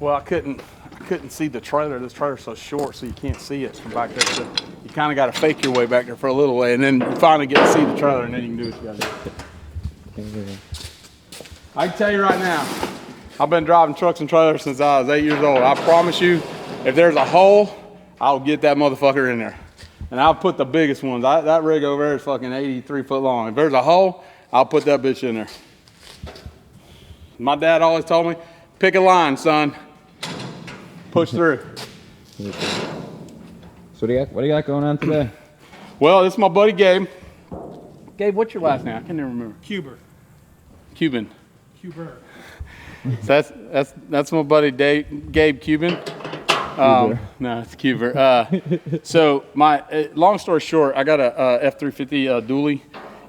Well, I couldn't see the trailer. This trailer's so short, so you can't see it from back there. So you kind of got to fake your way back there for a little way, and then you finally get to see the trailer, and then you can do what you got to do. I can tell you right now, I've been driving trucks and trailers since I was 8 years old. I promise you, if there's a hole, I'll get that motherfucker in there. And I'll put the biggest ones. That rig over there is fucking 83 foot long. If there's a hole, I'll put that bitch in there. My dad always told me, pick a line, son. Push through. So what do you got going on today? Well, this is my buddy Gabe. Gabe, what's your last name? I can't even remember. Cuban. So that's my buddy Gabe Cuban. No, it's Cuber. So long story short, I got a F350 dually,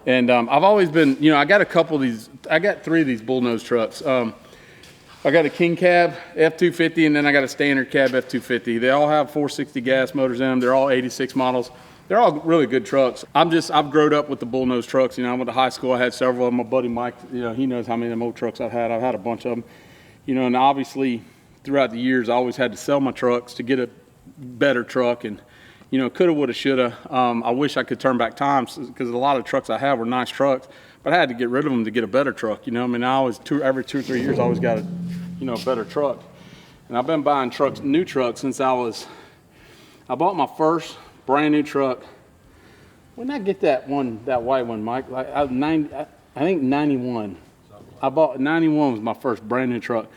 and I've always been, I got a couple of these. I got 3 of these bullnose trucks. I got a king cab F250, and then I got a standard cab F250. They all have 460 gas motors in them. They're all 86 models. They're all really good trucks. I've grown up with the bullnose trucks. I went to high school. I had several of them. My buddy Mike, he knows how many of them old trucks I've had. I've had a bunch of them. And obviously throughout the years, I always had to sell my trucks to get a better truck, and coulda, woulda, shoulda. I wish I could turn back time, because a lot of trucks I have were nice trucks, but I had to get rid of them to get a better truck. I always every 2 or 3 years I always got a better truck. And I've been buying new trucks since I bought my first brand new truck. When did I get that white one, Mike? I think 91. I bought 91 was my first brand new truck.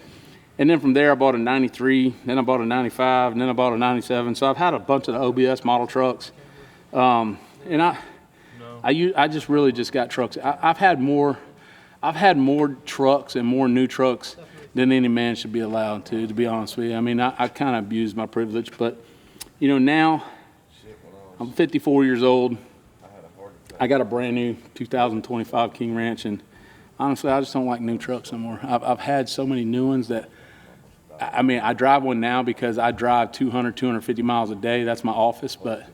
And then from there I bought a 93, then I bought a 95, and then I bought a 97. So I've had a bunch of the OBS model trucks. And I just really just got trucks. I've had more trucks and more new trucks than any man should be allowed to be honest with you. I kind of abused my privilege, but now I'm 54 years old. I got a brand new 2025 King Ranch, and honestly, I just don't like new trucks anymore. I've had so many new ones that, I drive one now because I drive 200, 250 miles a day. That's my office, but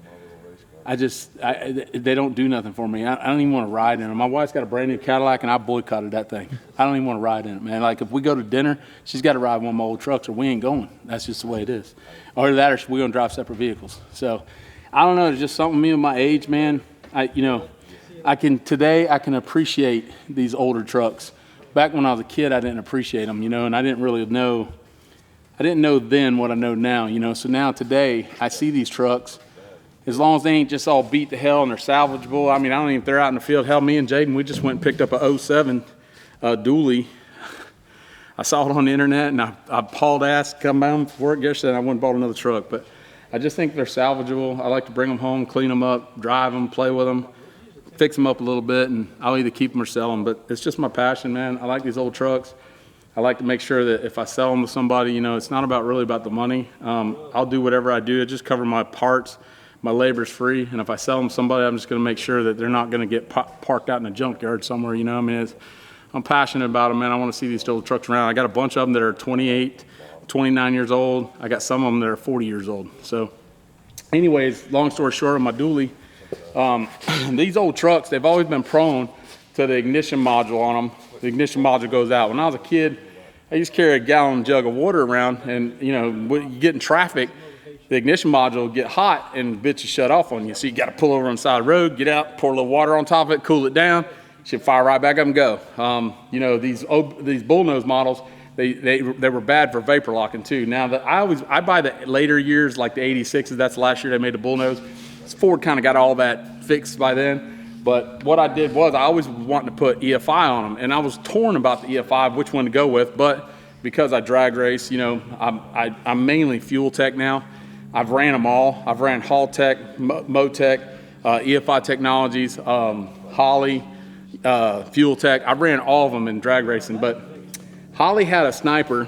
they don't do nothing for me. I don't even want to ride in them. My wife's got a brand new Cadillac, and I boycotted that thing. I don't even want to ride in it, man. Like, if we go to dinner, she's got to ride one of my old trucks, or we ain't going. That's just the way it is. Or that, or we're going to drive separate vehicles. So, I don't know. It's just something me and my age, man. I can appreciate these older trucks. Back when I was a kid, I didn't appreciate them, and I didn't really know. I didn't know then what I know now, So now today, I see these trucks. As long as they ain't just all beat to hell and they're salvageable. I don't even, if they're out in the field. Hell, me and Jaden, we just went and picked up a 07 dually. I saw it on the internet, and I hauled ass, come down for work yesterday, and I went and bought another truck. But I just think they're salvageable. I like to bring them home, clean them up, drive them, play with them, fix them up a little bit, and I'll either keep them or sell them. But it's just my passion, man. I like these old trucks. I like to make sure that if I sell them to somebody, it's not really about the money. I'll do whatever I do. I just cover my parts. My labor's free, and if I sell them to somebody, I'm just going to make sure that they're not going to get parked out in a junkyard somewhere. I'm passionate about them, man. I want to see these old trucks around. I got a bunch of them that are 28, 29 years old. I got some of them that are 40 years old. So, anyways, long story short, on my dually, these old trucks, they've always been prone to the ignition module on them. The ignition module goes out. When I was a kid, I used to carry a gallon jug of water around, and when you get in traffic, the ignition module will get hot and the bitch will shut off on you. So you got to pull over on the side of the road, get out, pour a little water on top of it, cool it down, should fire right back up and go. These bullnose models, they were bad for vapor locking too. Now I buy the later years, like the 86s. That's the last year they made the bullnose. Ford kind of got all that fixed by then. But what I did was I always wanted to put EFI on them, and I was torn about the EFI, which one to go with. But because I drag race, I'm mainly fuel tech now. I've ran them all. I've ran Hall Tech, Motec, EFI Technologies, Holley, Fuel Tech. I ran all of them in drag racing, but Holley had a Sniper,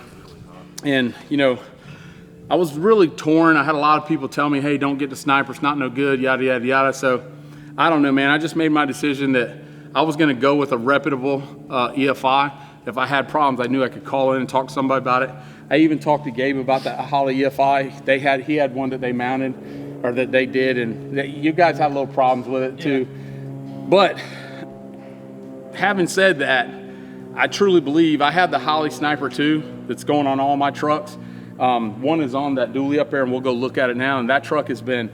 and I was really torn. I had a lot of people tell me, hey, don't get the Sniper, it's not no good, yada, yada, yada. So I don't know, man. I just made my decision that I was going to go with a reputable EFI. If I had problems, I knew I could call in and talk to somebody about it. I even talked to Gabe about the Holley EFI. He had one that they mounted, or that they did, and you guys had little problems with it too. But having said that, I truly believe I have the Holley Sniper too that's going on all my trucks. One is on that dually up there, and we'll go look at it now. And that truck has been,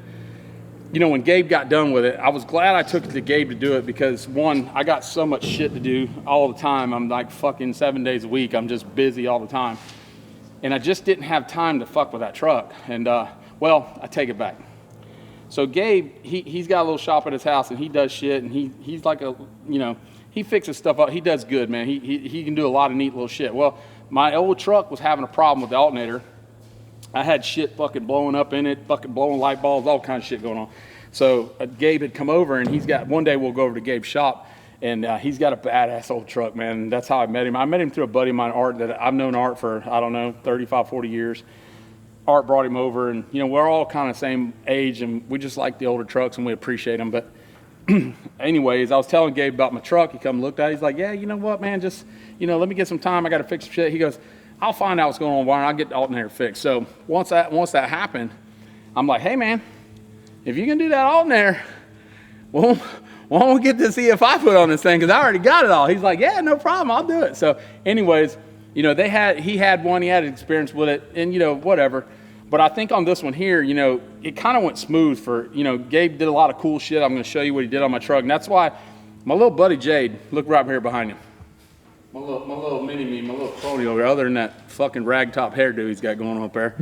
you know, when Gabe got done with it, I was glad I took it to Gabe to do it because, one, I got so much shit to do all the time. I'm like fucking 7 days a week. I'm just busy all the time. And I just didn't have time to fuck with that truck. And, well, I take it back. So Gabe, he's got a little shop at his house, and he does shit, and he's like a, you know, he fixes stuff up. He does good, man. He can do a lot of neat little shit. Well, my old truck was having a problem with the alternator. I had shit fucking blowing up in it, fucking blowing light bulbs, all kinds of shit going on. So Gabe had come over, and he's got, one day we'll go over to Gabe's shop, and he's got a badass old truck, man. And that's how I met him. I met him through a buddy of mine, Art, that I've known Art for, I don't know, 35, 40 years. Art brought him over, and, you know, we're all kind of same age, and we just like the older trucks, and we appreciate them. But anyways, I was telling Gabe about my truck. He come looked at it. He's like, yeah, you know what, man, just, you know, let me get some time. I got to fix some shit. He goes, I'll find out what's going on, I'll get the alternator fixed. So once that happened, I'm like, hey, man, if you can do that alternator, well, why don't we get this EFI put on this thing? Because I already got it all. He's like, yeah, no problem, I'll do it. So anyways, you know, he had one, he had experience with it, and, you know, whatever. But I think on this one here, you know, it kind of went smooth for, you know, Gabe did a lot of cool shit. I'm going to show you what he did on my truck. And that's why my little buddy Jade, look right here behind him. My little mini-me, my little crony over there, other than that fucking ragtop hairdo he's got going on up there.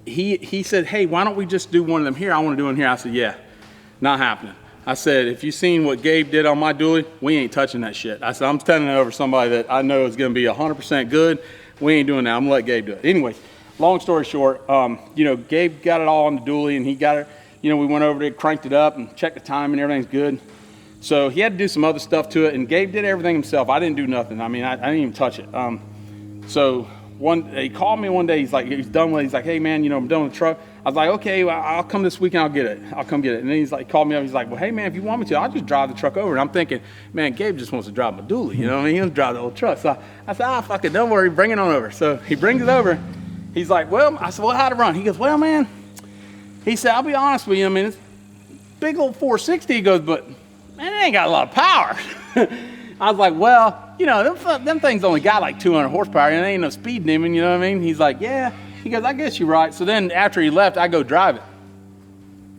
He said, hey, why don't we just do one of them here? I want to do one here. I said, yeah, not happening. I said, if you seen what Gabe did on my dually, we ain't touching that shit. I said, I'm sending it over somebody that I know is going to be 100% good. We ain't doing that. I'm going to let Gabe do it. Anyways, long story short, you know, Gabe got it all on the dually, and he got it, you know, we went over there, cranked it up, and checked the time, and everything's good. So he had to do some other stuff to it, and Gabe did everything himself. I didn't do nothing. I mean, I didn't even touch it. So he called me one day. He's like, he's done with it. He's like, hey, man, you know, I'm done with the truck. I was like, okay, well, I'll come this weekend. I'll get it. I'll come get it. And then he's like, called me up. He's like, well, hey, man, if you want me to, I'll just drive the truck over. And I'm thinking, man, Gabe just wants to drive my dually. You know what I mean? He wants to drive the old truck. So I said, fuck it, don't worry, bring it on over. So he brings it over. He's like, well, I said, well, how'd it run? He goes, well, man, he said, I'll be honest with you. I mean, it's big old 460. He goes, but man, it ain't got a lot of power. I was like, well, you know, them things only got like 200 horsepower, and there ain't no speed demon, you know what I mean? He's like, yeah. He goes, I guess you're right. So then after he left, I go drive it.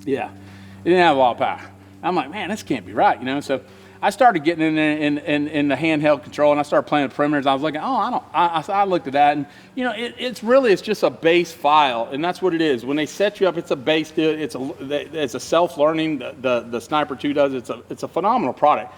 Yeah, it didn't have a lot of power. I'm like, man, this can't be right, you know? So I started getting in there in the handheld control, and I started playing the perimeters. I was like, oh, I looked at that, and, you know, it's just a base file, and that's what it is. When they set you up, it's a base, it's a self-learning, the Sniper 2 does. It's a phenomenal product.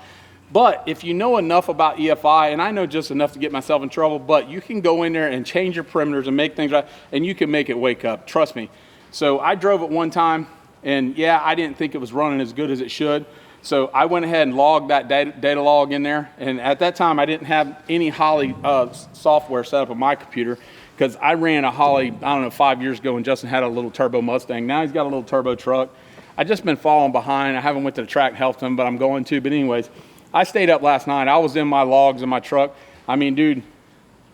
But if you know enough about EFI, and I know just enough to get myself in trouble, but you can go in there and change your perimeters and make things right, and you can make it wake up, trust me. So I drove it one time, and yeah, I didn't think it was running as good as it should. So I went ahead and logged that data log in there, and at that time I didn't have any Holley software set up on my computer, because I ran a Holley, I don't know, 5 years ago, and Justin had a little turbo Mustang. Now he's got a little turbo truck. I just been falling behind. I haven't went to the track and helped him, but I'm going to. But anyways, I stayed up last night. I was in my logs in my truck. I mean, dude,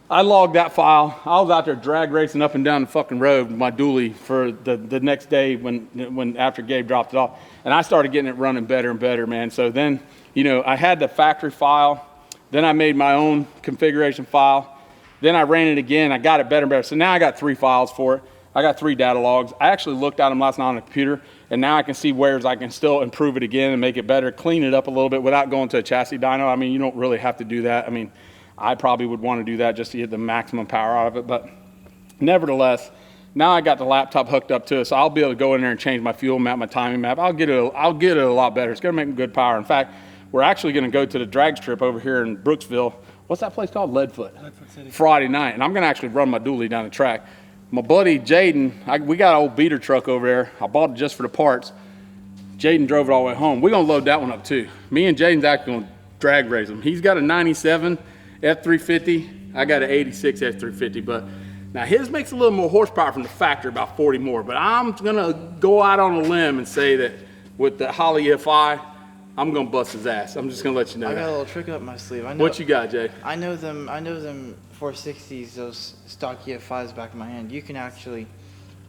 I logged that file. I was out there drag racing up and down the fucking road with my dually for the next day when after Gabe dropped it off. And I started getting it running better and better, man. So then, you know, I had the factory file. Then I made my own configuration file. Then I ran it again. I got it better and better. So now I got 3 files for it. I got 3 data logs. I actually looked at them last night on the computer, and now I can see where I can still improve it again and make it better, clean it up a little bit without going to a chassis dyno. I mean, you don't really have to do that. I mean, I probably would want to do that just to get the maximum power out of it. But nevertheless, now I got the laptop hooked up to it, so I'll be able to go in there and change my fuel map, my timing map. I'll get it a lot better. It's going to make good power. In fact, we're actually going to go to the drag strip over here in Brooksville. What's that place called? Leadfoot City. Friday night. And I'm going to actually run my dually down the track. My buddy Jaden, we got an old beater truck over there. I bought it just for the parts. Jaden drove it all the way home. We're going to load that one up too. Me and Jaden's actually going to drag race him. He's got a 97 F350. I got an 86 F350, but now his makes a little more horsepower from the factory, about 40 more. But I'm going to go out on a limb and say that with the Holley EFI, I'm going to bust his ass. I'm just going to let you know I got that. a little trick up my sleeve. I know, What you got, Jay? I know them 460s, those stock EF5s back in my hand. You can actually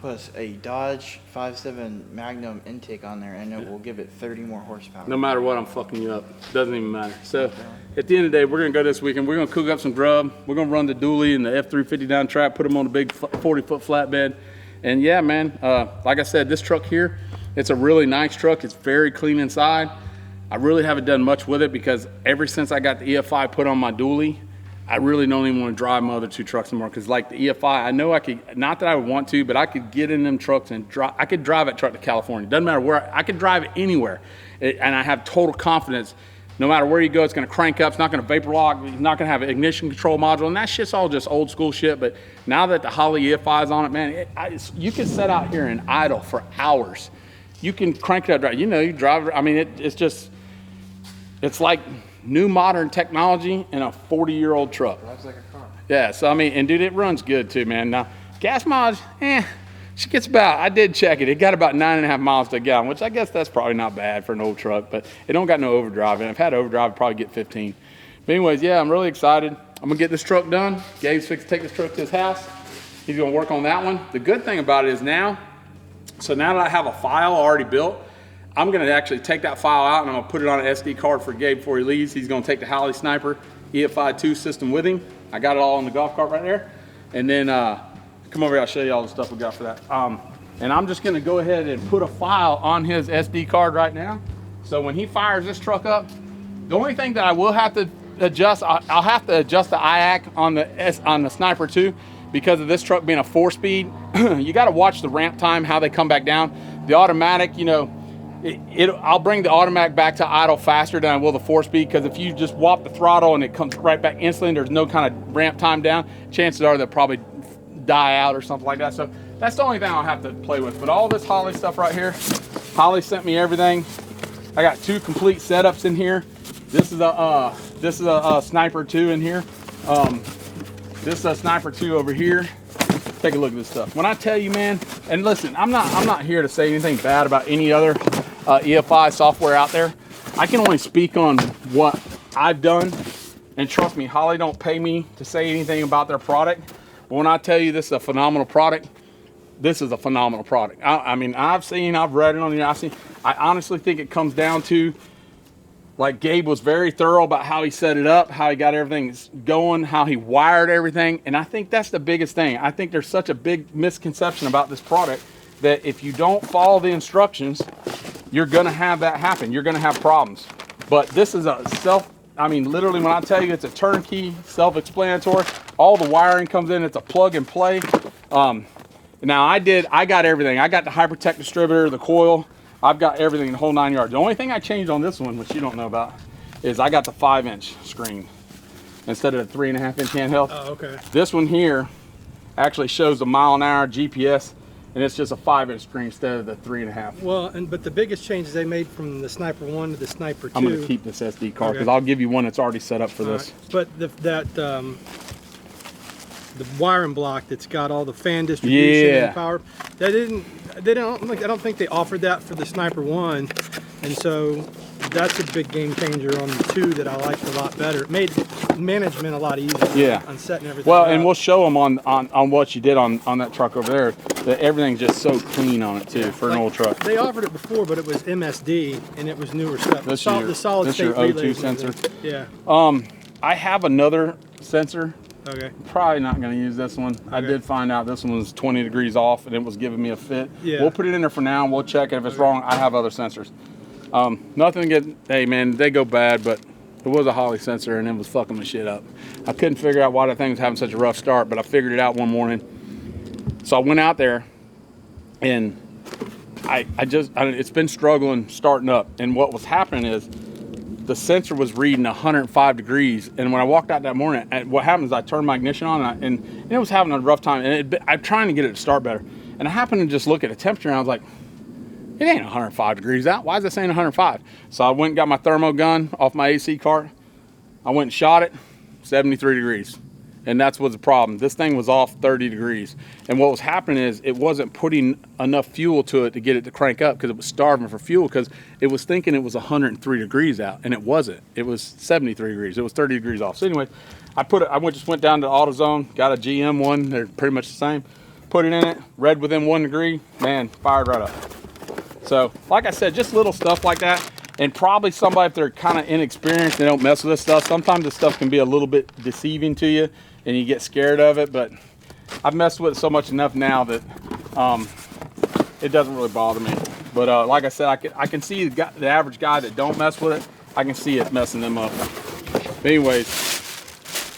put a Dodge 5.7 Magnum intake on there, and it will give it 30 more horsepower. No matter what, I'm fucking you up. Doesn't even matter. So at the end of the day, we're gonna go this weekend. We're gonna cook up some grub. We're gonna run the dually and the F350 down track, put them on a big 40-foot flatbed. And yeah, man, like I said, this truck here, it's a really nice truck. It's very clean inside. I really haven't done much with it because ever since I got the EFI put on my dually, I really don't even want to drive my other two trucks anymore. Because like the EFI, I know I could, not that I would want to, but I could get in them trucks and drive. I could drive that truck to California. Doesn't matter where, I could drive it anywhere. And I have total confidence, no matter where you go, it's gonna crank up, it's not gonna vapor lock, it's not gonna have an ignition control module, and that shit's all just old school shit. But now that the Holley EFI is on it, man, you can sit out here and idle for hours. You can crank it up, you know, you drive, I mean, it's just, it's like new modern technology in a 40-year-old truck. Drives like a car. Yeah, so I mean, and dude, it runs good too, man. Now, gas mileage, she gets about, I did check it got about 9.5 miles to a gallon, which I guess that's probably not bad for an old truck, but it don't got no overdrive. And if it had overdrive, I'd probably get 15. But anyways, yeah, I'm really excited. I'm gonna get this truck done. Gabe's fixed to take this truck to his house. He's gonna work on that one. The good thing about it is now that I have a file already built, I'm gonna actually take that file out and I'm gonna put it on an SD card for Gabe before he leaves. He's gonna take the Holley Sniper EFI 2 system with him. I got it all in the golf cart right there. And then come over here, I'll show you all the stuff we got for that. And I'm just gonna go ahead and put a file on his SD card right now. So when he fires this truck up, the only thing that I will have to adjust, I'll have to adjust the IAC on the Sniper 2 because of this truck being a 4-speed. You gotta watch the ramp time, how they come back down. The automatic, you know, I'll bring the automatic back to idle faster than I will the 4-speed, because if you just whop the throttle and it comes right back instantly, there's no kind of ramp time down, chances are they'll probably die out or something like that. So that's the only thing I'll have to play with. But all this Holley stuff right here, Holley sent me everything. I got 2 complete setups in here. This is a Sniper 2 in here. This is a Sniper 2 over here. Take a look at this stuff. When I tell you, man, and listen, I'm not here to say anything bad about any other EFI software out there. I can only speak on what I've done, and trust me, Holley don't pay me to say anything about their product. But when I tell you this is a phenomenal product, this is a phenomenal product. I mean, I've read it on the I honestly think it comes down to, like, Gabe was very thorough about how he set it up, how he got everything going, how he wired everything. And I think that's the biggest thing. I think there's such a big misconception about this product that if you don't follow the instructions, you're gonna have that happen. You're gonna have problems. But this is a literally when I tell you it's a turnkey, self-explanatory, all the wiring comes in, it's a plug and play. Now I got everything. I got the Hypertech distributor, the coil, I've got everything, the whole 9 yards. The only thing I changed on this one, which you don't know about, is I got the 5-inch screen instead of the 3.5-inch handheld. Oh, okay. This one here actually shows the mile-an-hour GPS, and it's just a 5-inch screen instead of the 3.5. Well, but the biggest changes they made from the Sniper 1 to the Sniper 2. I'm going to keep this SD card because Okay. I'll give you one that's already set up for this. Right. But the wiring block that's got all the fan distribution and power, I don't think they offered that for the Sniper 1, and so that's a big game changer on the 2 that I liked a lot better. It made management a lot easier on setting everything Well, up. and we'll show them on what you did on that truck over there, that everything's just so clean on it too for an old truck. They offered it before, but it was MSD and it was newer stuff. This the solid this state your O2 relays and sensor. everything. Yeah. I have another sensor. Okay. Probably not going to use this one. I did find out this one was 20 degrees off and it was giving me a fit. Yeah. We'll put it in there for now and we'll check it. If it's wrong, I have other sensors. Nothing to get, hey man, they go bad, but it was a Holley sensor and it was fucking my shit up. I couldn't figure out why that thing was having such a rough start, but I figured it out one morning. So I went out there and it's been struggling starting up. And what was happening is the sensor was reading 105 degrees. And when I walked out that morning, what happened is I turned my ignition on and it was having a rough time. And I'm trying to get it to start better. And I happened to just look at the temperature and I was like, it ain't 105 degrees out. Why is it saying 105? So I went and got my thermo gun off my AC cart. I went and shot it, 73 degrees. And that's what's the problem. This thing was off 30 degrees. And what was happening is it wasn't putting enough fuel to it to get it to crank up because it was starving for fuel because it was thinking it was 103 degrees out and it wasn't. It was 73 degrees. It was 30 degrees off. So anyway, just went down to AutoZone, got a GM one. They're pretty much the same. put it in it, read within 1 degree, man, fired right up. So, like I said, just little stuff like that. And probably somebody, if they're kind of inexperienced, they don't mess with this stuff. Sometimes this stuff can be a little bit deceiving to you and you get scared of it. But I've messed with it so much enough now that it doesn't really bother me. But like I said, I can see the average guy that don't mess with it. I can see it messing them up. But anyways,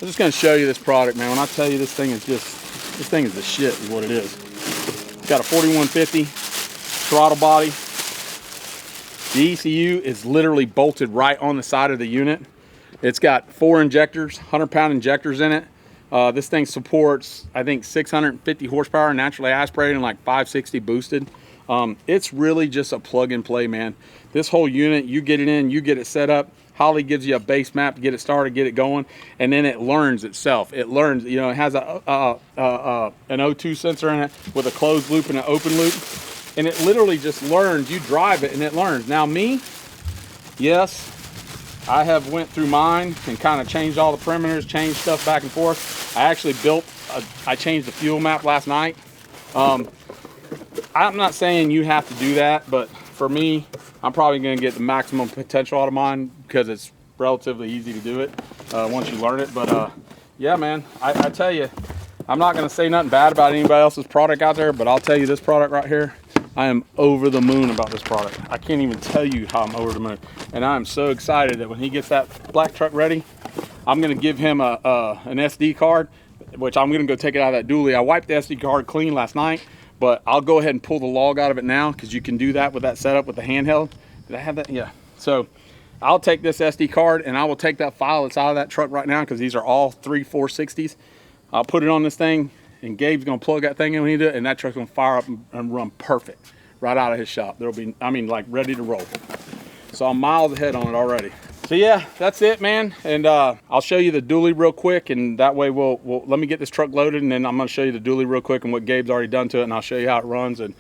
I'm just going to show you this product, man. When I tell you this thing is the shit is what it is. It's got a 4150 throttle body. The ECU is literally bolted right on the side of the unit. It's got 4 injectors, 100-pound injectors in it. This thing supports, I think, 650 horsepower naturally aspirated and like 560 boosted. It's really just a plug and play, man. This whole unit, you get it in, you get it set up. Holley gives you a base map to get it started, get it going, and then it learns itself. It learns, you know, it has an O2 sensor in it with a closed loop and an open loop. And it literally just learns. You drive it and it learns. Now me, yes, I have went through mine and kind of changed all the perimeters, changed stuff back and forth. I actually I changed the fuel map last night. I'm not saying you have to do that, but for me, I'm probably going to get the maximum potential out of mine because it's relatively easy to do it once you learn it. But yeah, man, I tell you, I'm not going to say nothing bad about anybody else's product out there, but I'll tell you this product right here, I am over the moon about this product. I can't even tell you how I'm over the moon. And I'm so excited that when he gets that black truck ready, I'm going to give him an SD card, which I'm going to go take it out of that dually. I wiped the SD card clean last night, but I'll go ahead and pull the log out of it now because you can do that with that setup with the handheld. Did I have that? Yeah. So I'll take this SD card and I will take that file that's out of that truck right now because these are all 3 460s. I'll put it on this thing. And Gabe's gonna plug that thing in when he do it, and that truck's gonna fire up and run perfect right out of his shop. There'll be, I mean, like ready to roll. So I'm miles ahead on it already. So yeah, that's it, man. And I'll show you the dually real quick, and that way we'll let me get this truck loaded, and then I'm gonna show you the dually real quick and what Gabe's already done to it, and I'll show you how it runs. And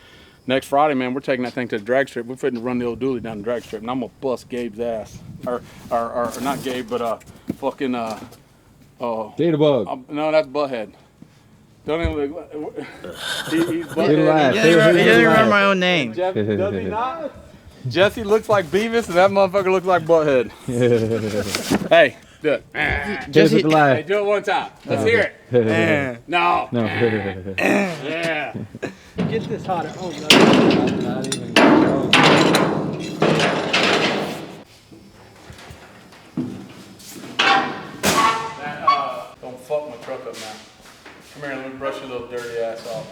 next Friday, man, we're taking that thing to the drag strip. We're fitting to run the old dually down the drag strip, and I'm gonna bust Gabe's ass, or not Gabe, but fucking Jadabug. no, that's Butthead. Don't even look. He's He didn't remember my own name. Does he not? Jesse looks like Beavis, and that motherfucker looks like Butthead. Hey, do it. Jesse, Hey, do it one time. Let's hear it. No. No. Yeah. Get this hot at home, though. Not even. Don't fuck my truck up now. Come here, let me brush your little dirty ass off.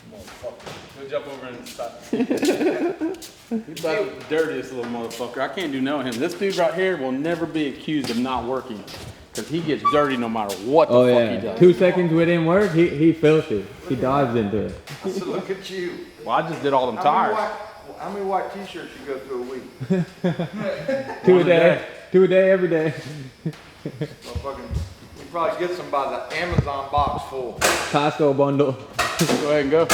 Motherfucker. Go jump over and stop. He's about the dirtiest little motherfucker. I can't do no him. This dude right here will never be accused of not working. Because he gets dirty no matter what the fuck he does. 2 seconds within work, he filthy. He dives into it. So look at you. Well, I just did all them tires. How many white t-shirts you go through a week? 2 a day. 2 a day every day. Motherfucking, you probably get some by the Amazon box full. Costco bundle. Go ahead and go.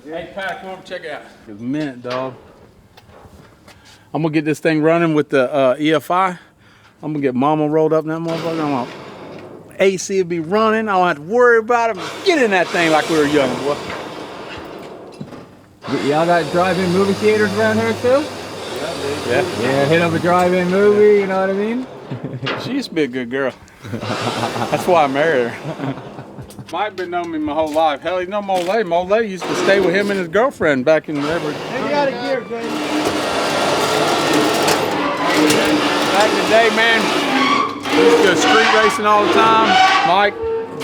Hey Pat, come over, check it out. A minute, dog. I'm gonna get this thing running with the EFI. I'm gonna get Mama rolled up in that motherfucker. AC will be running. I don't have to worry about it. Get in that thing like we were young, boy. Y'all got drive-in movie theaters around here too? Yeah. Yeah, hit up a drive-in movie, you know what I mean? She used to be a good girl. That's why I married her. Mike been knowing me my whole life. Hell, he's no Mole. Mole used to stay with him and his girlfriend back in whatever. Hey, you out of gear, baby. Back in the day, man, we used to go street racing all the time. Mike,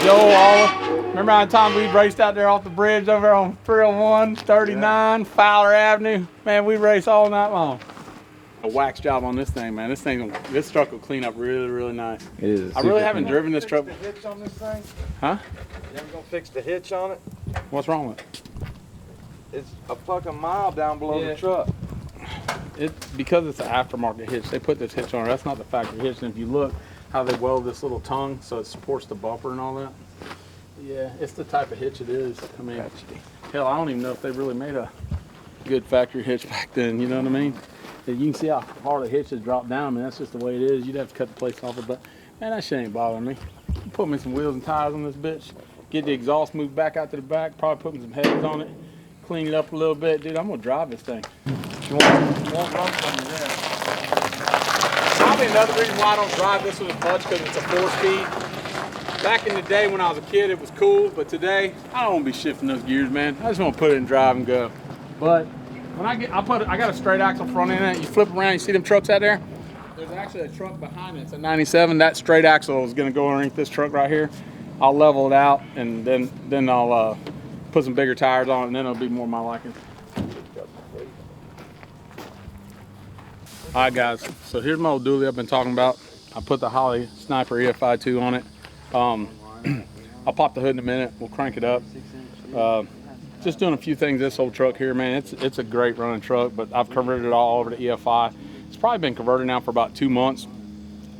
Joe, all. Remember how time we raced out there off the bridge over on 301, 39, Fowler Avenue? Man, we raced all night long. A wax job on this thing, man. This truck will clean up really, really nice. It is. I really haven't driven this truck. The hitch on this thing? Huh? You ever gonna fix the hitch on it? What's wrong with it? It's a fucking mile down below the truck. It's because it's an aftermarket hitch. They put this hitch on it. That's not the factory hitch. And if you look how they weld this little tongue so it supports the bumper and all that. Yeah, it's the type of hitch it is. I mean, hell, I don't even know if they really made a good factory hitch back then. You know what I mean? You can see how hard the hitch has dropped down. I mean, that's just the way it is. You'd have to cut the place off it, but man, that shit ain't bothering me. Put me some wheels and tires on this bitch. Get the exhaust moved back out to the back. Probably put me some heads on it. Clean it up a little bit, dude. I'm gonna drive this thing. You won't run from you there. Probably another reason why I don't drive this with a clutch, because it's a 4-speed. Back in the day when I was a kid, it was cool, but today I don't want to be shifting those gears, man. I just want to put it in drive and go. But when I got a straight axle front end. You flip around, you see them trucks out there? There's actually a truck behind it. It's a 97. That straight axle is going to go underneath this truck right here. I'll level it out, and then I'll put some bigger tires on it, and then it'll be more my liking. All right, guys. So here's my old dually I've been talking about. I put the Holley Sniper EFI 2 on it. I'll pop the hood in a minute. We'll crank it up. Just doing a few things this old truck here, man. It's a great running truck, but I've converted it all over to EFI. It's probably been converted now for about 2 months.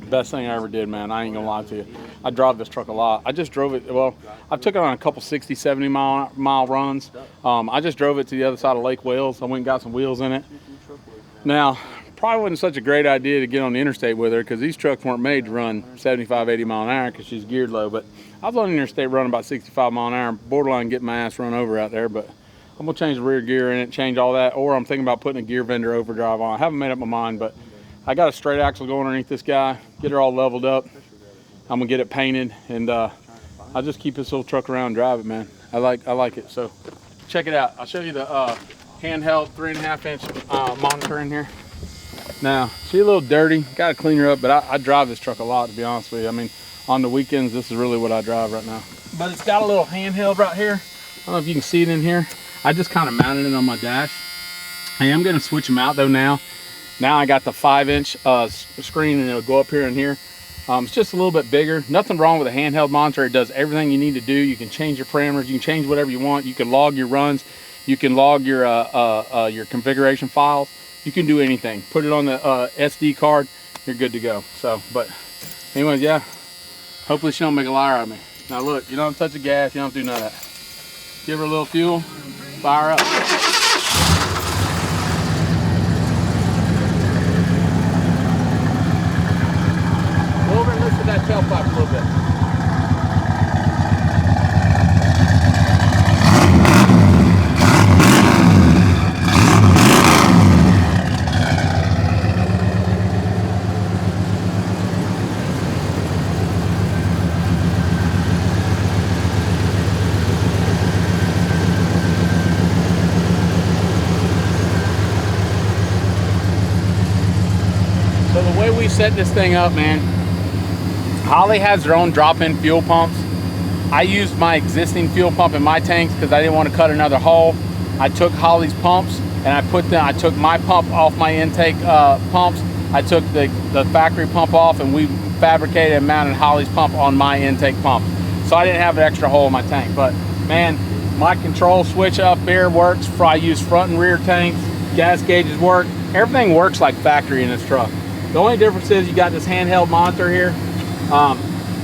Best thing I ever did, man. I ain't gonna lie to you. I drive this truck a lot. I just drove it, well, I took it on a couple 60, 70 mile runs. I just drove it to the other side of Lake Wales. I went and got some wheels in it. Now, probably wasn't such a great idea to get on the interstate with her, because these trucks weren't made to run 75, 80 mile an hour because she's geared low. But I was on the interstate running about 65 mile an hour, borderline getting my ass run over out there. But I'm gonna change the rear gear in it, change all that, or I'm thinking about putting a gear vendor overdrive on. I haven't made up my mind, but I got a straight axle going underneath this guy, get her all leveled up. I'm gonna get it painted, and I'll just keep this little truck around and drive it, man. I like it. So check it out. I'll show you the handheld 3.5 inch monitor in here. Now, she's a little dirty, gotta clean her up, but I drive this truck a lot, to be honest with you. I mean, on the weekends, this is really what I drive right now. But it's got a little handheld right here. I don't know if you can see it in here. I just kind of mounted it on my dash. I am gonna switch them out though now. Now I got the 5-inch screen, and it'll go up here and here. It's just a little bit bigger. Nothing wrong with a handheld monitor. It does everything you need to do. You can change your parameters. You can change whatever you want. You can log your runs. You can log your configuration files. You can do anything. Put it on the SD card. You're good to go. So, but anyways, yeah. Hopefully she don't make a liar out of me. Now look, you don't touch the gas. You don't do none of that. Give her a little fuel. Fire up. Go over and listen to that tailpipe a little bit. So the way we set this thing up, man, Holley has their own drop-in fuel pumps. I used my existing fuel pump in my tanks because I didn't want to cut another hole. I took Holley's pumps and I took my pump off my intake pumps. I took the factory pump off, and we fabricated and mounted Holley's pump on my intake pump. So I didn't have an extra hole in my tank. But man, my control switch up here works. I use front and rear tanks. Gas gauges work. Everything works like factory in this truck. The only difference is you got this handheld monitor here.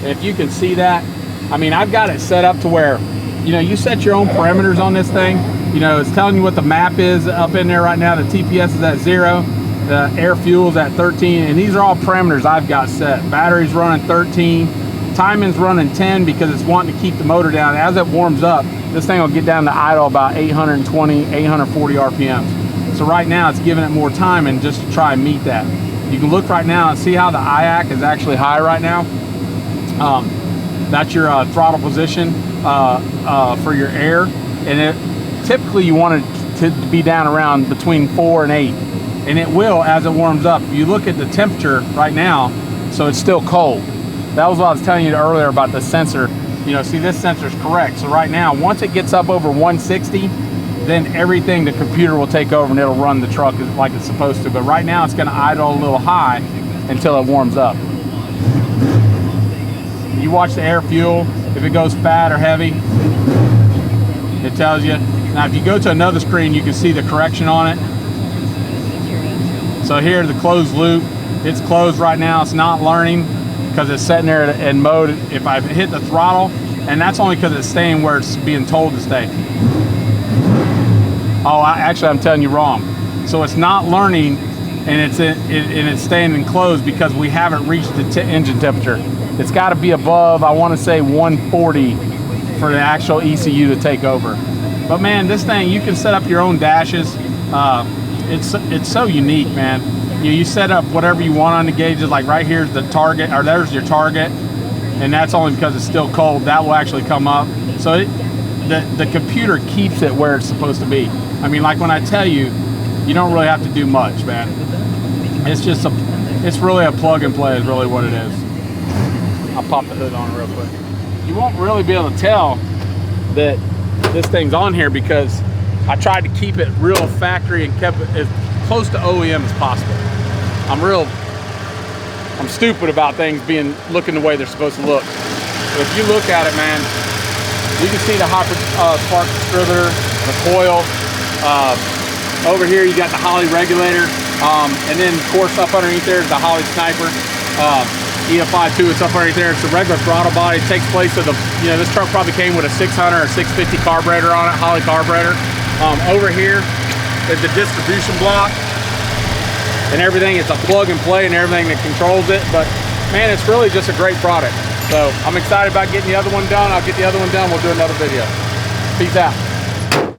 If you can see that, I mean, I've got it set up to where, you know, you set your own parameters on this thing. You know, it's telling you what the map is up in there right now. The TPS is at 0, the air fuel is at 13, and these are all parameters I've got set. Battery's running 13, timing's running 10 because it's wanting to keep the motor down. As it warms up, this thing will get down to idle about 820, 840 RPMs. So right now it's giving it more time, and just to try and meet that. You can look right now and see how the IAC is actually high right now. That's your throttle position for your air, and typically you want it to be down around between 4 and 8, and it will as it warms up. If you look at the temperature right now, so it's still cold. That was what I was telling you earlier about the sensor. You know, see, this sensor is correct. So right now, once it gets up over 160, then everything, the computer will take over and it'll run the truck like it's supposed to. But right now it's gonna idle a little high until it warms up. You watch the air fuel, if it goes fat or heavy, it tells you. Now if you go to another screen, you can see the correction on it. So here, the closed loop, it's closed right now. It's not learning because it's sitting there in mode. If I hit the throttle, and that's only because it's staying where it's being told to stay. Oh, actually, I'm telling you wrong. So it's not learning, and it's staying enclosed because we haven't reached the engine temperature. It's got to be above, I want to say 140 for the actual ECU to take over. But man, this thing, you can set up your own dashes. It's so unique, man. You set up whatever you want on the gauges. Like right here's the target, or there's your target, and that's only because it's still cold. That will actually come up. So the computer keeps it where it's supposed to be. I mean, like when I tell you, you don't really have to do much, man. It's really a plug and play is really what it is. I'll pop the hood on real quick. You won't really be able to tell that this thing's on here because I tried to keep it real factory and kept it as close to OEM as possible. I'm stupid about things looking the way they're supposed to look. But if you look at it, man, you can see the hopper spark distributor, the coil. Over here you got the Holley regulator, and then of course up underneath there is the Holley Sniper. EFI 2, it's up underneath there. It's a regular throttle body. It takes place of this truck probably came with a 600 or 650 carburetor on it, Holley carburetor. Over here is the distribution block and everything. It's a plug and play and everything that controls it. But man, it's really just a great product. So I'm excited about getting the other one done. I'll get the other one done. We'll do another video. Peace out.